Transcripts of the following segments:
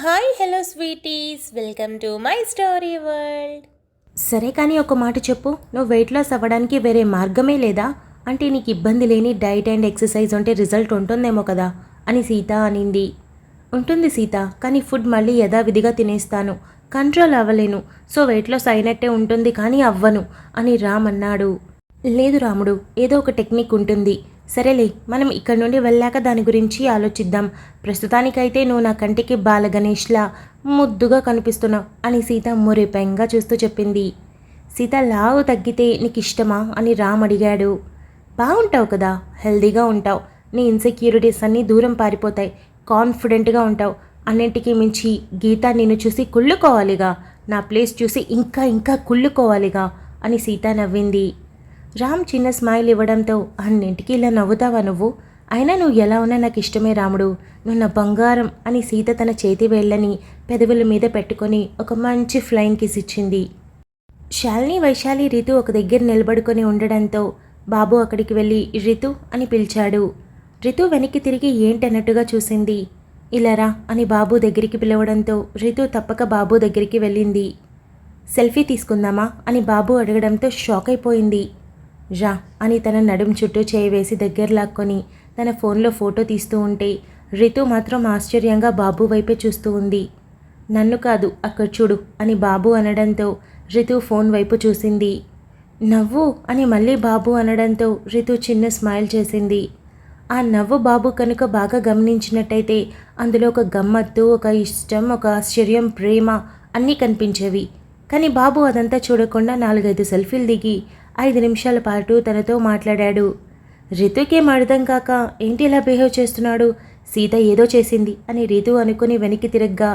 Hi hello sweeties, welcome to my story world. సరే కానీ ఒక మాట చెప్పు, నువ్వు వెయిట్ లాస్ అవ్వడానికి వేరే మార్గమే లేదా? అంటే నీకు ఇబ్బంది లేని డైట్ అండ్ ఎక్సర్సైజ్ ఉంటే రిజల్ట్ ఉంటుందేమో కదా అని సీత అనింది. ఉంటుంది సీత, కానీ ఫుడ్ మళ్ళీ యథావిధిగా తినేస్తాను, కంట్రోల్ అవ్వలేను. సో వెయిట్ లాస్ అయినట్టే ఉంటుంది కానీ అవ్వను అని రామ్ అన్నాడు. లేదు రాముడు, ఏదో ఒక టెక్నిక్ ఉంటుంది. సరేలే, మనం ఇక్కడి నుండి వెళ్ళాక దాని గురించి ఆలోచిద్దాం. ప్రస్తుతానికైతే నువ్వు నా కంటికి బాలగణేష్లా ముద్దుగా కనిపిస్తున్నావు అని సీత మురిపెంగా చూస్తూ చెప్పింది. సీత, లావు తగ్గితే నీకు ఇష్టమా అని రామ్ అడిగాడు. బాగుంటావు కదా, హెల్దీగా ఉంటావు, నీ ఇన్సెక్యూరిటీస్ అన్నీ దూరం పారిపోతాయి, కాన్ఫిడెంట్గా ఉంటావు. అన్నింటికీ మించి గీత నిన్ను చూసి కుళ్ళుకోవాలిగా, నా ప్లేస్ చూసి ఇంకా ఇంకా కుళ్ళుకోవాలిగా అని సీత నవ్వింది. రామ్ చిన్న స్మైల్ ఇవ్వడంతో, అన్నింటికి ఇలా నవ్వుతావా నువ్వు? అయినా నువ్వు ఎలా ఉన్నా నాకు ఇష్టమే రాముడు, నువ్వు నా బంగారం అని సీత తన చేతి వేళ్ళని పెదవుల మీద పెట్టుకొని ఒక మంచి ఫ్లయింగ్ కిస్ ఇచ్చింది. శాలిని, వైశాలి, రితు ఒక దగ్గర నిలబడుకొని ఉండడంతో బాబు అక్కడికి వెళ్ళి రితు అని పిలిచాడు. రితు వెనక్కి తిరిగి ఏంటన్నట్టుగా చూసింది. ఇలా రా అని బాబు దగ్గరికి పిలవడంతో రితు తప్పక బాబు దగ్గరికి వెళ్ళింది. సెల్ఫీ తీసుకుందామా అని బాబు అడగడంతో షాక్ అయిపోయింది. రా అని తన నడుం చుట్టూ చేయి వేసి దగ్గర లాక్కొని తన ఫోన్లో ఫోటో తీస్తూ ఉంటే రితు మాత్రం ఆశ్చర్యంగా బాబు వైపే చూస్తూ ఉంది. నన్ను కాదు, అక్కడ చూడు అని బాబు అనడంతో రితు ఫోన్ వైపు చూసింది. నవ్వు అని మళ్ళీ బాబు అనడంతో రితు చిన్న స్మైల్ చేసింది. ఆ నవ్వు బాబు కనుక బాగా గమనించినట్టయితే అందులో ఒక గమ్మత్తు, ఒక ఇష్టం, ఒక ఆశ్చర్యం, ప్రేమ అన్నీ కనిపించేవి. కానీ బాబు అదంతా చూడకుండా 4-5 సెల్ఫీలు దిగి 5 నిమిషాల పాటు తనతో మాట్లాడాడు. రితుకేం అర్థం కాక ఏంటి ఇలా బిహేవ్ చేస్తున్నాడు, సీత ఏదో చేసింది అని రితు అనుకుని వెనక్కి తిరగ్గా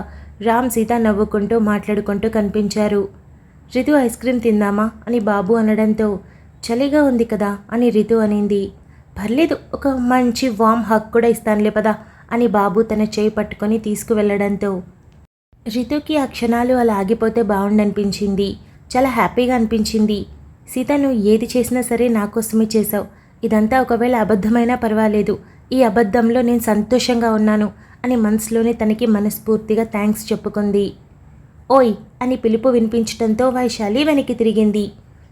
రామ్, సీత నవ్వుకుంటూ మాట్లాడుకుంటూ కనిపించారు. రితు, ఐస్ క్రీమ్ తిందామా అని బాబు అనడంతో చలిగా ఉంది కదా అని రితు అనింది. పర్లేదు, ఒక మంచి వామ్ హగ్ కూడా ఇస్తానులే పదా అని బాబు తన చేయి పట్టుకొని తీసుకువెళ్ళడంతో రితుకి ఆ క్షణాలు అలా ఆగిపోతే బాగుండనిపించింది. చాలా హ్యాపీగా అనిపించింది. సీత, నువ్వు ఏది చేసినా సరే నా కోసమే చేసావు. ఇదంతా ఒకవేళ అబద్ధమైనా పర్వాలేదు, ఈ అబద్ధంలో నేను సంతోషంగా ఉన్నాను అని మనసులోనే తనకి మనస్ఫూర్తిగా థ్యాంక్స్ చెప్పుకుంది. ఓయ్ అని పిలుపు వినిపించడంతో వైశాలి వెనక్కి తిరిగింది.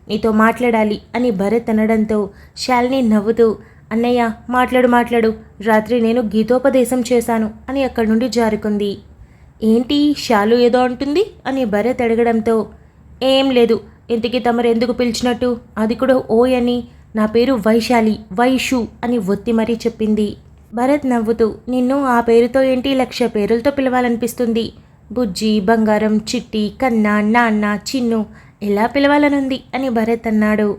నీతో మాట్లాడాలి అని భరత్ అనడంతో శాలిని నవ్వుతూ, అన్నయ్య మాట్లాడు మాట్లాడు, రాత్రి నేను గీతోపదేశం చేశాను అని అక్కడి నుండి జారుకుంది. ఏంటి శాలు ఏదో అంటుంది అని భరత్ అడగడంతో, ఏం లేదు, ఇంతకీ తమరు ఎందుకు పిలిచినట్టు, అది కూడా ఓయ్ అని, నా పేరు వైశాలి, వైషు అని ఒత్తి మరీ చెప్పింది. భరత్ నవ్వుతూ, నిన్ను ఆ పేరుతో ఏంటి 1,00,000 పేరులతో పిలవాలనిపిస్తుంది, బుజ్జి, బంగారం, చిట్టి, కన్నా, నాన్న, చిన్ను ఎలా పిలవాలనుంది అని భరత్ అన్నాడు.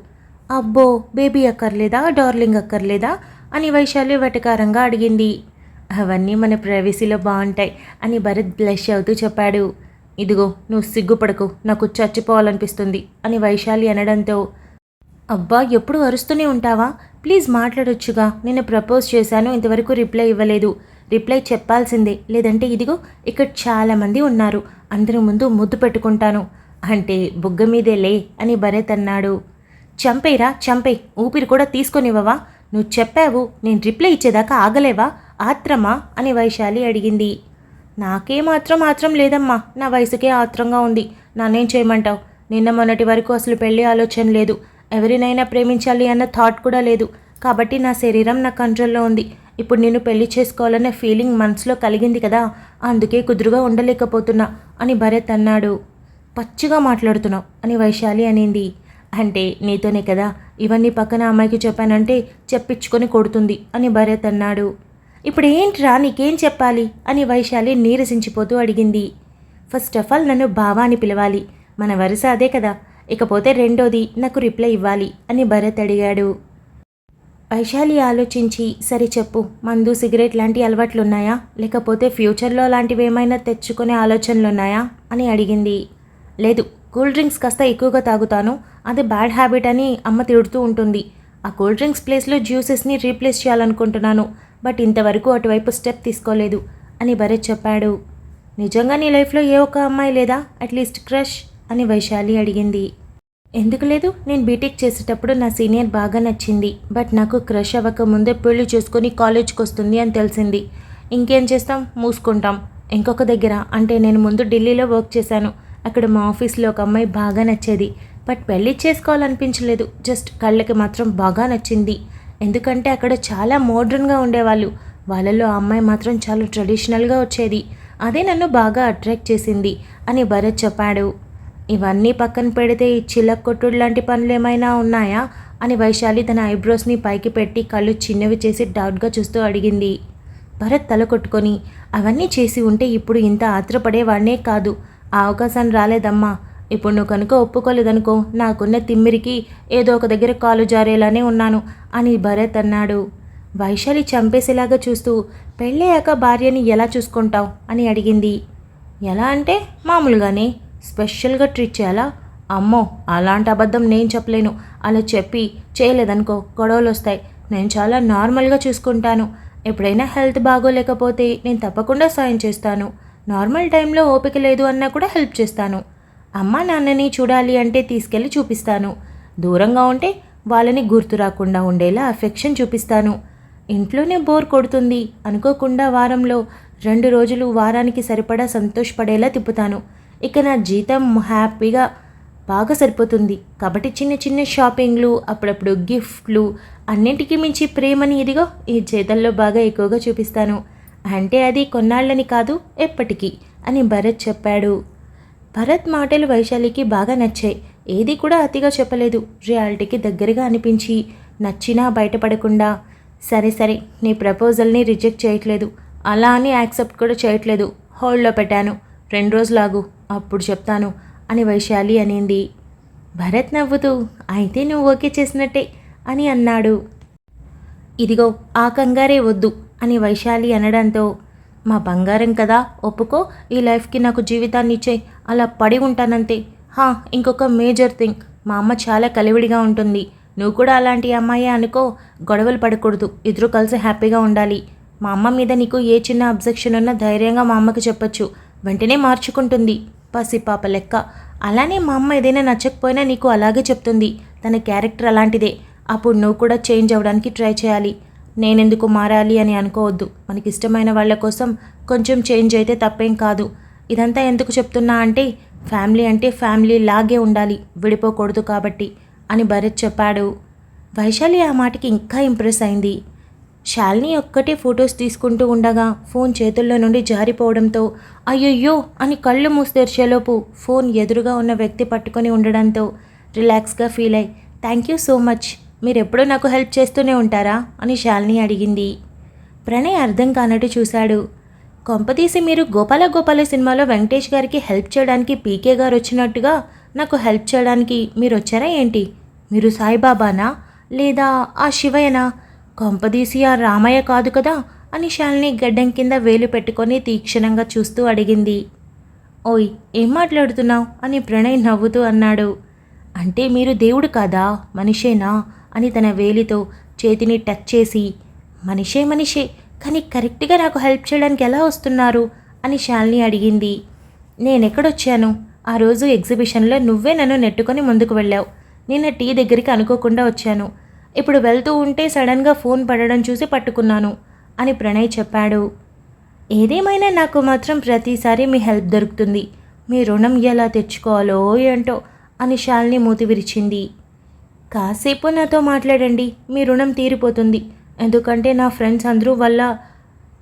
అబ్బో, బేబీ అక్కర్లేదా, డార్లింగ్ అక్కర్లేదా అని వైశాలి వెటకారంగా అడిగింది. అవన్నీ మన ప్రైవసీలో బాగుంటాయి అని భరత్ బ్లష్ అవుతూ చెప్పాడు. ఇదిగో, నువ్వు సిగ్గుపడకు, నాకు చచ్చిపోవాలనిపిస్తుంది అని వైశాలి అనడంతో, అబ్బా ఎప్పుడు అరుస్తూనే ఉంటావా, ప్లీజ్ మాట్లాడొచ్చుగా, నేను ప్రపోజ్ చేశాను, ఇంతవరకు రిప్లై ఇవ్వలేదు, రిప్లై చెప్పాల్సిందే, లేదంటే ఇదిగో ఇక్కడ చాలామంది ఉన్నారు, అందరి ముందు ముద్దు పెట్టుకుంటాను అంటే బుగ్గ మీదే లే అని భరత్ అన్నాడు. చంపేరా చంపే, ఊపిరి కూడా తీసుకొనివ్వవా, నువ్వు చెప్పావు, నేను రిప్లై ఇచ్చేదాకా ఆగలేవా, ఆత్రమా అని వైశాలి అడిగింది. నాకేమాత్రం లేదమ్మా, నా వయసుకే ఆత్రంగా ఉంది, నన్నేం చేయమంటావు, నిన్న మొన్నటి వరకు అసలు పెళ్లి ఆలోచన లేదు, ఎవరినైనా ప్రేమించాలి అన్న థాట్ కూడా లేదు, కాబట్టి నా శరీరం నా కంట్రోల్లో ఉంది, ఇప్పుడు నేను పెళ్లి చేసుకోవాలన్న ఫీలింగ్ మనసులో కలిగింది కదా, అందుకే కుదురుగా ఉండలేకపోతున్నా అని భరత్ అన్నాడు. పచ్చిగా మాట్లాడుతున్నావు అని వైశాలి అనింది. అంటే నీతోనే కదా, ఇవన్నీ పక్కన అమ్మాయికి చెప్పానంటే చెప్పించుకొని కొడుతుంది అని భరత్ అన్నాడు. ఇప్పుడు ఏంట్రా, నీకేం చెప్పాలి అని వైశాలి నీరసించిపోతూ అడిగింది. ఫస్ట్ ఆఫ్ ఆల్ నన్ను బావా అని పిలవాలి, మన వరుస అదే కదా, ఇకపోతే రెండోది నాకు రిప్లై ఇవ్వాలి అని భరత్ అడిగాడు. వైశాలి ఆలోచించి, సరే చెప్పు, మందు, సిగరెట్ లాంటి అలవాట్లున్నాయా, లేకపోతే ఫ్యూచర్లో లాంటివి ఏమైనా తెచ్చుకునే ఆలోచనలున్నాయా అని అడిగింది. లేదు, కూల్ డ్రింక్స్ కాస్త ఎక్కువగా తాగుతాను, అది బ్యాడ్ హ్యాబిట్ అని అమ్మ తిడుతూ ఉంటుంది, ఆ కూల్ డ్రింక్స్ ప్లేస్లో జ్యూసెస్ని రీప్లేస్ చేయాలనుకుంటున్నాను, బట్ ఇంతవరకు అటువైపు స్టెప్ తీసుకోలేదు అని భరత్ చెప్పాడు. నిజంగా నీ లైఫ్లో ఏ ఒక్క అమ్మాయి లేదా, అట్లీస్ట్ క్రష్ అని వైశాలి అడిగింది. ఎందుకు లేదు, నేను బీటెక్ చేసేటప్పుడు నా సీనియర్ బాగా నచ్చింది, బట్ నాకు క్రష్ అవ్వక ముందే పెళ్లి చేసుకొని కాలేజ్కి వస్తుంది అని తెలిసింది, ఇంకేం చేస్తాం, మూసుకుంటాం, ఇంకొక దగ్గర అంటే నేను ముందు ఢిల్లీలో వర్క్ చేశాను. అక్కడ మా ఆఫీస్లో ఒక అమ్మాయి బాగా నచ్చేది. బట్ పెళ్ళి చేసుకోవాలనిపించలేదు. జస్ట్ కళ్ళకి మాత్రం బాగా నచ్చింది. ఎందుకంటే అక్కడ చాలా మోడ్రన్గా ఉండేవాళ్ళు. వాళ్ళలో ఆ అమ్మాయి మాత్రం చాలా ట్రెడిషనల్గా వచ్చేది. అదే నన్ను బాగా అట్రాక్ట్ చేసింది అని భరత్ చెప్పాడు. ఇవన్నీ పక్కన పెడితే ఈ చిలక కొట్టుడు లాంటి పనులు ఏమైనా ఉన్నాయా అని వైశాలి తన ఐబ్రోస్ని పైకి పెట్టి కళ్ళు చిన్నవి చేసి డౌట్గా చూస్తూ అడిగింది. భరత్ తల కొట్టుకొని అవన్నీ చేసి ఉంటే ఇప్పుడు ఇంత ఆత్రపడేవాడినే కాదు. ఆ అవకాశం రాలేదమ్మా. ఇప్పుడు నువ్వు కనుక ఒప్పుకోలేదనుకో నాకున్న తిమ్మిరికి ఏదో ఒక దగ్గర కాలు జారేలానే ఉన్నాను అని భరత్ అన్నాడు. వైశాలి చంపేసేలాగా చూస్తూ పెళ్ళయ్యాక భార్యని ఎలా చూసుకుంటావు అని అడిగింది. ఎలా అంటే మామూలుగానే. స్పెషల్గా ట్రీట్ చేయాలా? అమ్మో అలాంటి అబద్ధం నేను చెప్పలేను. అలా చెప్పి చేయలేదనుకో గొడవలు వస్తాయి. నేను చాలా నార్మల్గా చూసుకుంటాను. ఎప్పుడైనా హెల్త్ బాగోలేకపోతే నేను తప్పకుండా సాయం చేస్తాను. నార్మల్ టైంలో ఓపిక లేదు అన్నా కూడా హెల్ప్ చేస్తాను. అమ్మ నాన్నని చూడాలి అంటే తీసుకెళ్ళి చూపిస్తాను. దూరంగా ఉంటే వాళ్ళని గుర్తు రాకుండా ఉండేలా అఫెక్షన్ చూపిస్తాను. ఇంట్లోనే బోర్ కొడుతుంది అనుకోకుండా వారంలో 2 రోజులు వారానికి సరిపడా సంతోషపడేలా తిప్పుతాను. ఇక నా జీతం హ్యాపీగా బాగా సరిపోతుంది. కాబట్టి చిన్న చిన్న షాపింగ్లు, అప్పుడప్పుడు గిఫ్ట్లు, అన్నింటికి మించి ప్రేమని ఇదిగో ఈ చేతల్లో బాగా ఎక్కువగా చూపిస్తాను. అంటే అది కొన్నాళ్ళని కాదు ఎప్పటికీ అని భరత్ చెప్పాడు. భరత్ మాటలు వైశాలికి బాగా నచ్చాయి. ఏది కూడా అతిగా చెప్పలేదు. రియాలిటీకి దగ్గరగా అనిపించి నచ్చినా బయటపడకుండా సరే సరే నీ ప్రపోజల్ని రిజెక్ట్ చేయట్లేదు, అలా అని యాక్సెప్ట్ కూడా చేయట్లేదు, హోల్డ్లో పెట్టాను, 2 రోజులు ఆగు అప్పుడు చెప్తాను అని వైశాలి అనింది. భరత్ నవ్వుతూ అయితే నువ్వు ఓకే చేసినట్టే అని అన్నాడు. ఇదిగో ఆ కంగారే వద్దు అని వైశాలి అనడంతో మా బంగారం కదా ఒప్పుకో, ఈ లైఫ్కి నాకు జీవితాన్ని ఇచ్చే, అలా పడి ఉంటానంతే. ఇంకొక మేజర్ థింగ్, మా అమ్మ చాలా కలివిడిగా ఉంటుంది. నువ్వు కూడా అలాంటి అమ్మాయే అనుకో. గొడవలు పడకూడదు, ఇద్దరు కలిసి హ్యాపీగా ఉండాలి. మా అమ్మ మీద నీకు ఏ చిన్న అబ్జెక్షన్ ఉన్నా ధైర్యంగా మా అమ్మకి చెప్పొచ్చు, వెంటనే మార్చుకుంటుంది పసిపాప లెక్క. అలానే మా అమ్మ ఏదైనా నచ్చకపోయినా నీకు అలాగే చెప్తుంది. తన క్యారెక్టర్ అలాంటిదే. అప్పుడు నువ్వు కూడా చేంజ్ అవ్వడానికి ట్రై చేయాలి. నేనెందుకు మారాలి అని అనుకోవద్దు. మనకి ఇష్టమైన వాళ్ళ కోసం కొంచెం చేంజ్ అయితే తప్పేం కాదు. ఇదంతా ఎందుకు చెప్తున్నా అంటే ఫ్యామిలీ అంటే ఫ్యామిలీ లాగే ఉండాలి, విడిపోకూడదు కాబట్టి అని భరత్ చెప్పాడు. వైశాలి ఆ మాటకి ఇంకా ఇంప్రెస్ అయింది. శాలిని ఒక్కటే ఫొటోస్ తీసుకుంటూ ఉండగా ఫోన్ చేతుల్లో నుండి జారిపోవడంతో అయ్యయ్యో అని కళ్ళు మూసి తెరిచేలోపు ఫోన్ ఎదురుగా ఉన్న వ్యక్తి పట్టుకొని ఉండడంతో రిలాక్స్గా ఫీల్ అయ్యి థ్యాంక్ యూ సో మచ్, మీరెప్పుడూ నాకు హెల్ప్ చేస్తూనే ఉంటారా అని శాలిని అడిగింది. ప్రణయ్ అర్థం కానట్టు చూశాడు. కొంపతీసి మీరు గోపాల సినిమాలో వెంకటేష్ గారికి హెల్ప్ చేయడానికి పీకే గారు వచ్చినట్టుగా నాకు హెల్ప్ చేయడానికి మీరు వచ్చారా ఏంటి? మీరు సాయిబాబానా లేదా ఆ శివయ్యనా? కొంపదీసి ఆ రామయ్య కాదు కదా అని శాలిని గడ్డం కింద వేలు పెట్టుకొని తీక్షణంగా చూస్తూ అడిగింది. ఓయ్ ఏం మాట్లాడుతున్నావు అని ప్రణయ్ నవ్వుతూ అన్నాడు. అంటే మీరు దేవుడు కాదా మనిషేనా అని తన వేలితో చేతిని టచ్ చేసి మనిషే కానీ కరెక్ట్గా నాకు హెల్ప్ చేయడానికి ఎలా వస్తున్నారు అని శాలిని అడిగింది. నేనెక్కడొచ్చాను? ఆ రోజు ఎగ్జిబిషన్లో నువ్వే నన్ను నెట్టుకొని ముందుకు వెళ్ళావు. నిన్న టీ దగ్గరికి అనుకోకుండా వచ్చాను. ఇప్పుడు వెళ్తూ ఉంటే సడన్గా ఫోన్ పడడం చూసి పట్టుకున్నాను అని ప్రణయ్ చెప్పాడు. ఏదేమైనా నాకు మాత్రం ప్రతిసారి మీ హెల్ప్ దొరుకుతుంది. మీ రుణం ఎలా తెచ్చుకోవాలో ఏంటో అని శాలిని మూతి విరిచింది. కాసేపు నాతో మాట్లాడండి, మీ రుణం తీరిపోతుంది. ఎందుకంటే నా ఫ్రెండ్స్ అందరూ వాళ్ళ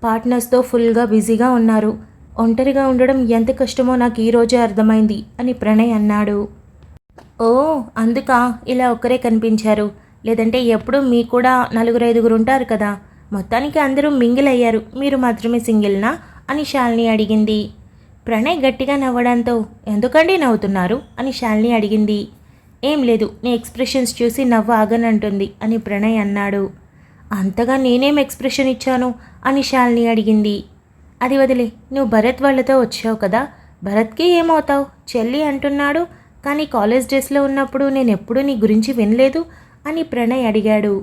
పార్ట్నర్స్తో ఫుల్గా బిజీగా ఉన్నారు. ఒంటరిగా ఉండడం ఎంత కష్టమో నాకు ఈరోజే అర్థమైంది అని ప్రణయ్ అన్నాడు. ఓ అందుకా ఇలా ఒక్కరే కనిపించారు, లేదంటే ఎప్పుడు మీ కూడా 4-5 ఉంటారు కదా. మొత్తానికి అందరూ మింగిల్ అయ్యారు, మీరు మాత్రమే సింగిల్నా అని శాలిని అడిగింది. ప్రణయ్ గట్టిగా నవ్వడంతో ఎందుకండి నవ్వుతున్నారు అని శాలిని అడిగింది. ఏం లేదు, నీ ఎక్స్ప్రెషన్స్ చూసి నవ్వు ఆగనంటుంది అని ప్రణయ్ అన్నాడు. అంతగా నేనేం ఎక్స్ప్రెషన్ ఇచ్చాను అని శాలిని అడిగింది. అది వదిలే, నువ్వు భరత్ వాళ్ళతో వచ్చావు కదా, భరత్కి ఏమవుతావు? చెల్లి అంటున్నాడు, కానీ కాలేజ్ డేస్లో ఉన్నప్పుడు నేను ఎప్పుడూ నీ గురించి వినలేదు అని ప్రణయ్ అడిగాడు.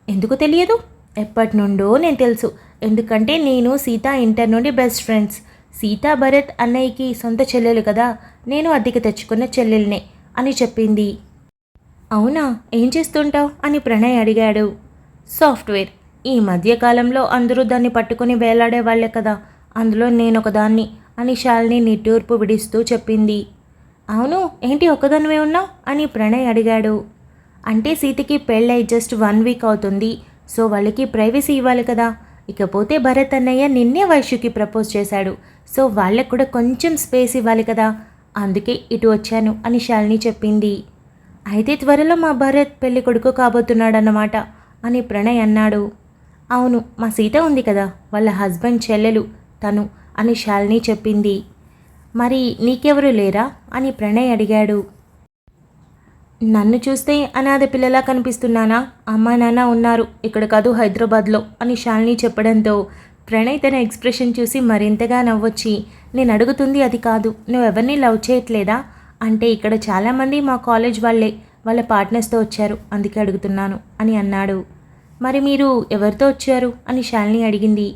ఎందుకు తెలియదు? ఎప్పటి నుండో నేను తెలుసు. ఎందుకంటే నేను సీత ఇంటర్ నుండి బెస్ట్ ఫ్రెండ్స్. సీత భరత్ అన్నయ్యకి సొంత చెల్లెలు కదా, నేను అద్దెకి తెచ్చుకున్న చెల్లెల్నే అని చెప్పింది. అవునా, ఏం చేస్తుంటావు అని ప్రణయ్ అడిగాడు. సాఫ్ట్వేర్. ఈ మధ్యకాలంలో అందరూ దాన్ని పట్టుకుని వేలాడే వాళ్ళే కదా, అందులో నేనొకదాన్ని అని శాలిని నిట్టూర్పు విడిస్తూ చెప్పింది. అవును, ఏంటి ఒక్కదానివే ఉన్నావు అని ప్రణయ్ అడిగాడు. అంటే సీతకి పెళ్ళై జస్ట్ 1 వీక్ అవుతుంది, సో వాళ్ళకి ప్రైవసీ ఇవ్వాలి కదా. ఇకపోతే భరత్ అన్నయ్య నిన్నే వైశ్యుకి ప్రపోజ్ చేశాడు, సో వాళ్ళకు కూడా కొంచెం స్పేస్ ఇవ్వాలి కదా, అందుకే ఇటు వచ్చాను అని శాలిని చెప్పింది. అయితే త్వరలో మా భరత్ పెళ్లి కొడుకు కాబోతున్నాడన్నమాట అని ప్రణయ్ అన్నాడు. అవును, మా సీత ఉంది కదా, వాళ్ళ హస్బెండ్ చెల్లెలు తను అని శాలిని చెప్పింది. మరి నీకెవరు లేరా అని ప్రణయ్ అడిగాడు. నన్ను చూస్తే అనాథ పిల్లలా కనిపిస్తున్నానా? అమ్మా నాన్న ఉన్నారు, ఇక్కడ కాదు హైదరాబాద్లో అని శాలిని చెప్పడంతో ప్రణయ్ తన ఎక్స్ప్రెషన్ చూసి మరింతగా నవ్వొచ్చి, నేను అడుగుతుంది అది కాదు, నువ్వెవరిని లవ్ చేయట్లేదా అంటే ఇక్కడ చాలామంది మా కాలేజ్ వాళ్ళే వాళ్ళ పార్ట్నర్స్తో వచ్చారు, అందుకే అడుగుతున్నాను అని అన్నాడు. మరి మీరు ఎవరితో వచ్చారు అని శాలిని అడిగింది.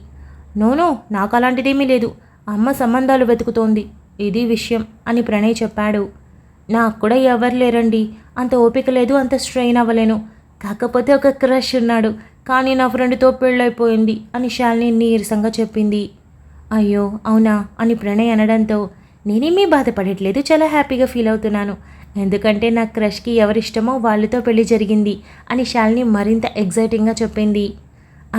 నోనో, నాకు అలాంటిదేమీ లేదు, అమ్మ సంబంధాలు వెతుకుతోంది, ఇది విషయం అని ప్రణయ్ చెప్పాడు. నాకు కూడా ఎవరు లేరండి, అంత ఓపిక లేదు, అంత స్ట్రెయిన్ అవ్వలేను, కాకపోతే ఒక క్రష్ ఉన్నాడు, కానీ నా ఫ్రెండ్తో పెళ్ళైపోయింది అని శాలిని నీరసంగా చెప్పింది. అయ్యో అవునా అని ప్రణయ్ అనడంతో నేనేమీ బాధపడట్లేదు, చాలా హ్యాపీగా ఫీల్ అవుతున్నాను, ఎందుకంటే నా క్రష్కి ఎవరిష్టమో వాళ్ళతో పెళ్లి జరిగింది అని శాలిని మరింత ఎగ్జైటింగ్గా చెప్పింది.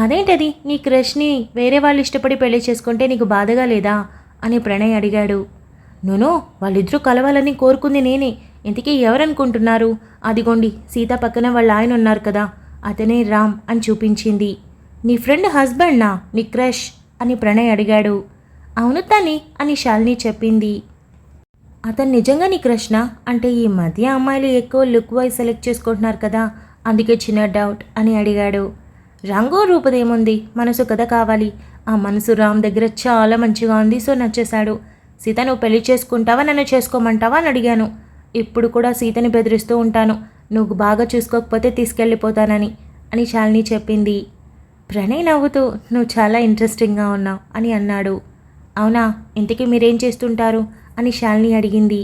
అదేంటది, నీ క్రష్ని వేరే వాళ్ళు ఇష్టపడి పెళ్లి చేసుకుంటే నీకు బాధగా లేదా అని ప్రణయ్ అడిగాడు. నోనో, వాళ్ళిద్దరూ కలవాలని కోరుకుంది నేనే, ఇంతకీ ఎవరనుకుంటున్నారు? అదిగోండి సీత పక్కన వాళ్ళ ఆయన ఉన్నారు కదా, అతనే రామ్ అని చూపించింది. నీ ఫ్రెండ్ హస్బెండ్నా నీ క్రష్ అని ప్రణయ్ అడిగాడు. అవును తని అని శాలిని చెప్పింది. అతను నిజంగా నీ క్రష్నా అంటే ఈ మధ్య అమ్మాయిలు ఎక్కువ లుక్ వైజ్ సెలెక్ట్ చేసుకుంటున్నారు కదా, అందుకే చిన్న డౌట్ అని అడిగాడు. రంగు రూపదేముంది, మనసు కదా కావాలి, ఆ మనసు రామ్ దగ్గర చాలా మంచిగా ఉంది, సో నచ్చేశాడు. సీత నువ్వు పెళ్లి చేసుకుంటావా నన్ను చేసుకోమంటావా అని అడిగాను. ఇప్పుడు కూడా సీతని బెదిరిస్తూ ఉంటాను, నువ్వు బాగా చూసుకోకపోతే తీసుకెళ్ళిపోతానని అని శాలిని చెప్పింది. ప్రణయ్ నవ్వుతూ నువ్వు చాలా ఇంట్రెస్టింగ్గా ఉన్నావు అని అన్నాడు. అవునా, ఇంతకీ మీరేం చేస్తుంటారు అని శాలిని అడిగింది.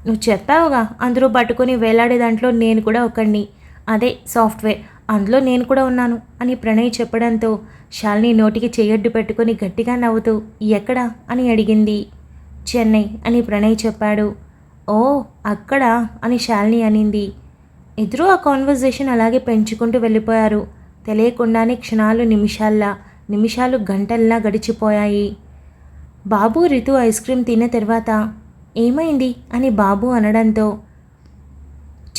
నువ్వు చెప్పావుగా అందరూ పట్టుకొని వేలాడే దాంట్లో నేను కూడా ఒకడిని, అదే సాఫ్ట్వేర్, అందులో నేను కూడా ఉన్నాను అని ప్రణయ్ చెప్పడంతో శాలిని నోటికి చెయ్యడ్డు పెట్టుకొని గట్టిగా నవ్వుతూ ఎక్కడా అని అడిగింది. చెన్నై అని ప్రణయ్ చెప్పాడు. ఓ అక్కడా అని శాలిని అనింది. ఇద్దరూ ఆ కాన్వర్జేషన్ అలాగే పెంచుకుంటూ వెళ్ళిపోయారు. తెలియకుండానే క్షణాలు నిమిషాలు గంటల్లా గడిచిపోయాయి. బాబు రితు ఐస్ క్రీమ్ తిన్న తర్వాత ఏమైంది అని బాబు అనడంతో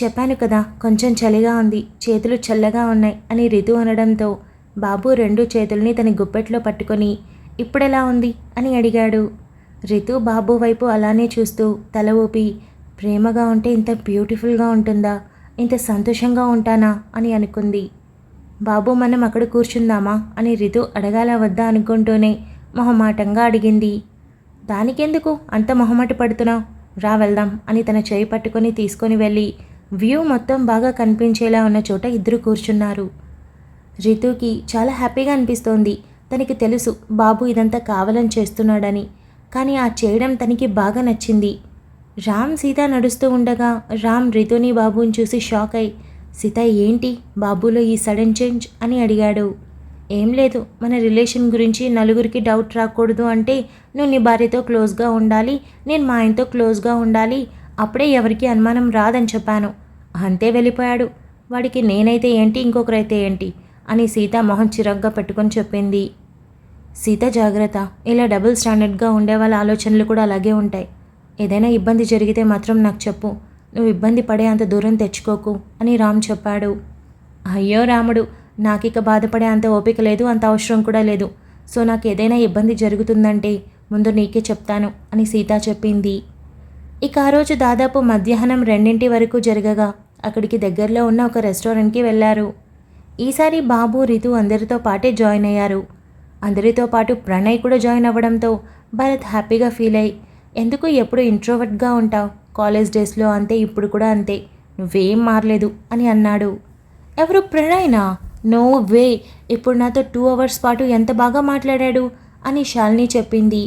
చెప్పాను కదా కొంచెం చలిగా ఉంది, చేతులు చల్లగా ఉన్నాయి అని రితు అనడంతో బాబు 2 చేతుల్ని తన గుప్పెట్లో పట్టుకొని ఇప్పుడెలా ఉంది అని అడిగాడు. రితు బాబు వైపు అలానే చూస్తూ తల ఊపి ప్రేమగా ఉంటే ఇంత బ్యూటిఫుల్గా ఉంటుందా, ఇంత సంతోషంగా ఉంటానా అని అనుకుంది. బాబు మనం అక్కడ కూర్చుందామా అని రితు అడగాల వద్దా అనుకుంటూనే మొహమాటంగా అడిగింది. దానికెందుకు అంత మొహమాట పడుతున్నావు, రా వెళ్దాం అని తన చేయి పట్టుకొని తీసుకొని వెళ్ళి వ్యూ మొత్తం బాగా కనిపించేలా ఉన్న చోట ఇద్దరు కూర్చున్నారు. రితుకి చాలా హ్యాపీగా అనిపిస్తోంది. తనకి తెలుసు బాబు ఇదంతా కావాలని చేస్తున్నాడని, కానీ ఆ చేయడం తనకి బాగా నచ్చింది. రామ్ సీత నడుస్తూ ఉండగా రామ్ రితుని బాబుని చూసి షాక్ అయి సీత ఏంటి బాబులో ఈ సడన్ చేంజ్ అని అడిగాడు. ఏం లేదు, మన రిలేషన్ గురించి నలుగురికి డౌట్ రాకూడదు అంటే నువ్వు నీ భార్యతో క్లోజ్గా ఉండాలి, నేను మా ఆయనతో క్లోజ్గా ఉండాలి, అప్పుడే ఎవరికి అనుమానం రాదని చెప్పాను, అంతే వెళ్ళిపోయాడు. వాడికి నేనైతే ఏంటి ఇంకొకరైతే ఏంటి అని సీత మొహం చిరాగ్గా పెట్టుకొని చెప్పింది. సీత జాగ్రత్త, ఇలా డబుల్ స్టాండర్డ్గా ఉండే వాళ్ళ ఆలోచనలు కూడా అలాగే ఉంటాయి. ఏదైనా ఇబ్బంది జరిగితే మాత్రం నాకు చెప్పు, నువ్వు ఇబ్బంది పడే అంత దూరం తెచ్చుకోకు అని రామ్ చెప్పాడు. అయ్యో రాముడు, నాకిక బాధపడే అంత ఓపిక లేదు, అంత అవసరం కూడా లేదు, సో నాకు ఏదైనా ఇబ్బంది జరుగుతుందంటే ముందు నీకే చెప్తాను అని సీత చెప్పింది. ఇక ఆ రోజు దాదాపు మధ్యాహ్నం 2 వరకు జరగగా అక్కడికి దగ్గరలో ఉన్న ఒక రెస్టారెంట్కి వెళ్ళారు. ఈసారి బాబు రితు అందరితో పాటే జాయిన్ అయ్యారు. అందరితో పాటు ప్రణయ్ కూడా జాయిన్ అవ్వడంతో భరత్ హ్యాపీగా ఫీల్ అయ్యి ఎందుకు ఎప్పుడు ఇంట్రోవర్ట్గా ఉంటావు, కాలేజ్ డేస్లో అంతే, ఇప్పుడు కూడా అంతే, నువ్వేం మారలేదు అని అన్నాడు. ఎవరు ప్రణయ్నా? నో వే, ఇప్పుడు నాతో 2 అవర్స్ పాటు ఎంత బాగా మాట్లాడాడు అని శాలిని చెప్పింది.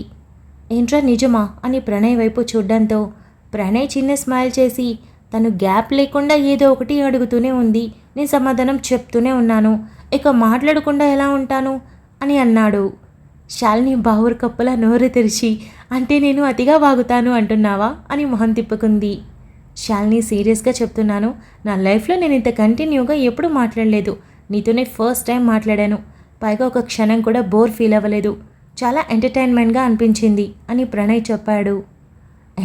ఏంట్రా నిజమా అని ప్రణయ్ వైపు చూడ్డంతో ప్రణయ్ చిన్న స్మైల్ చేసి తను గ్యాప్ లేకుండా ఏదో ఒకటి అడుగుతూనే ఉంది, నేను సమాధానం చెప్తూనే ఉన్నాను, ఇక మాట్లాడకుండా ఎలా ఉంటాను అని అన్నాడు. శాలిని బావురు కప్పులా నోరు తెరిచి, అంటే నేను అతిగా వాగుతాను అంటున్నావా అని మొహం తిప్పుకుంది. శాలిని సీరియస్గా చెప్తున్నాను, నా లైఫ్లో నేను ఇంత కంటిన్యూగా ఎప్పుడూ మాట్లాడలేదు. నీతోనే ఫస్ట్ టైం మాట్లాడాను. పైగా ఒక క్షణం కూడా బోర్ ఫీల్ అవ్వలేదు. చాలా ఎంటర్టైన్మెంట్గా అనిపించింది అని ప్రణయ్ చెప్పాడు.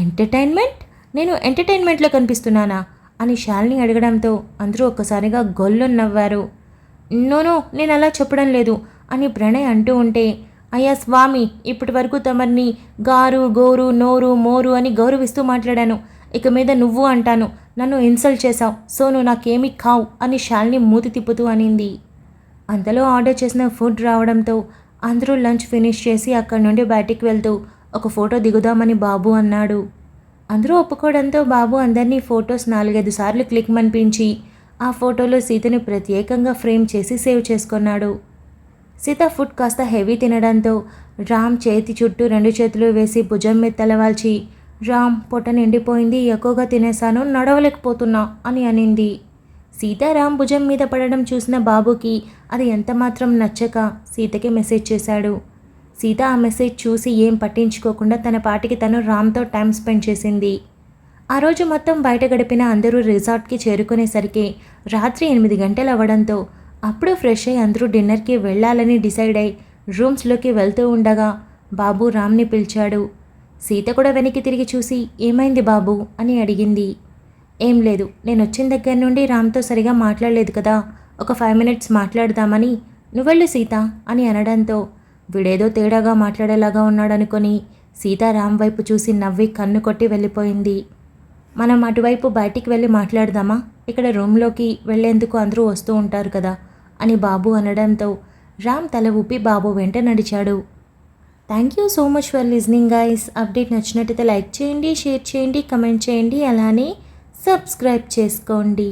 ఎంటర్టైన్మెంట్? నేను ఎంటర్టైన్మెంట్లో కనిపిస్తున్నానా అని శాలిని అడగడంతో అందరూ ఒక్కసారిగా గొల్లు నవ్వారు. నోనో, నేను అలా చెప్పడం లేదు అని ప్రణయ్ అంటూ ఉంటే, అయ్యా స్వామి, ఇప్పటి వరకు తమర్ని గారు, గోరు, నోరు, మోరు అని గౌరవిస్తూ మాట్లాడాను. ఇక మీద నువ్వు అంటాను. నన్ను ఇన్సల్ట్ చేశావు, సో నువ్వు నాకేమీ కావు అని శాలిని మూతి తిప్పుతూ అనింది. అంతలో ఆర్డర్ చేసిన ఫుడ్ రావడంతో అందరూ లంచ్ ఫినిష్ చేసి అక్కడి నుండి బయటికి వెళ్తూ ఒక ఫోటో దిగుదామని బాబు అన్నాడు. అందరూ ఒప్పుకోవడంతో బాబు అందరినీ ఫొటోస్ 4-5 సార్లు క్లిక్ మనిపించి ఆ ఫోటోలో సీతని ప్రత్యేకంగా ఫ్రేమ్ చేసి సేవ్ చేసుకున్నాడు. సీత ఫుడ్ కాస్త హెవీ తినడంతో రామ్ చేతి చుట్టూ 2 చేతులు వేసి భుజం మీద తలవాల్చి, రామ్ పొట్ట నిండిపోయింది, ఎక్కువగా తినేశాను, నడవలేకపోతున్నా అని అనింది. సీత రామ్ భుజం మీద పడడం చూసిన బాబుకి అది ఎంతమాత్రం నచ్చక సీతకి మెసేజ్ చేశాడు. సీత ఆ మెసేజ్ చూసి ఏం పట్టించుకోకుండా తన పాటికి తను రామ్తో టైం స్పెండ్ చేసింది. ఆ రోజు మొత్తం బయట గడిపిన అందరూ రిసార్ట్కి చేరుకునేసరికి రాత్రి 8 గంటలు అవ్వడంతో అప్పుడు ఫ్రెష్ అయ్యి అందరూ డిన్నర్కి వెళ్ళాలని డిసైడ్ అయి రూమ్స్లోకి వెళ్తూ ఉండగా బాబు రామ్ని పిలిచాడు. సీత కూడా వెనక్కి తిరిగి చూసి, ఏమైంది బాబు అని అడిగింది. ఏం లేదు, నేను వచ్చిన దగ్గర నుండి రామ్తో సరిగా మాట్లాడలేదు కదా, ఒక 5 minutes మాట్లాడదామని. నువ్వెళ్ళు సీత అని అనడంతో వీడేదో తేడాగా మాట్లాడేలాగా ఉన్నాడనుకొని సీత రామ్ వైపు చూసి నవ్వి కన్ను కొట్టి వెళ్ళిపోయింది. మనం అటువైపు బయటికి వెళ్ళి మాట్లాడదామా, ఇక్కడ రూమ్లోకి వెళ్ళేందుకు అందరూ వస్తూ ఉంటారు కదా అని బాబు అనడంతో రామ్ తల ఊపి బాబు వెంట నడిచాడు. Thank you so much for listening guys. Update నచ్చినట్టయితే లైక్ చేయండి, షేర్ చేయండి, కమెంట్ చేయండి, అలానే సబ్స్క్రైబ్ చేసుకోండి.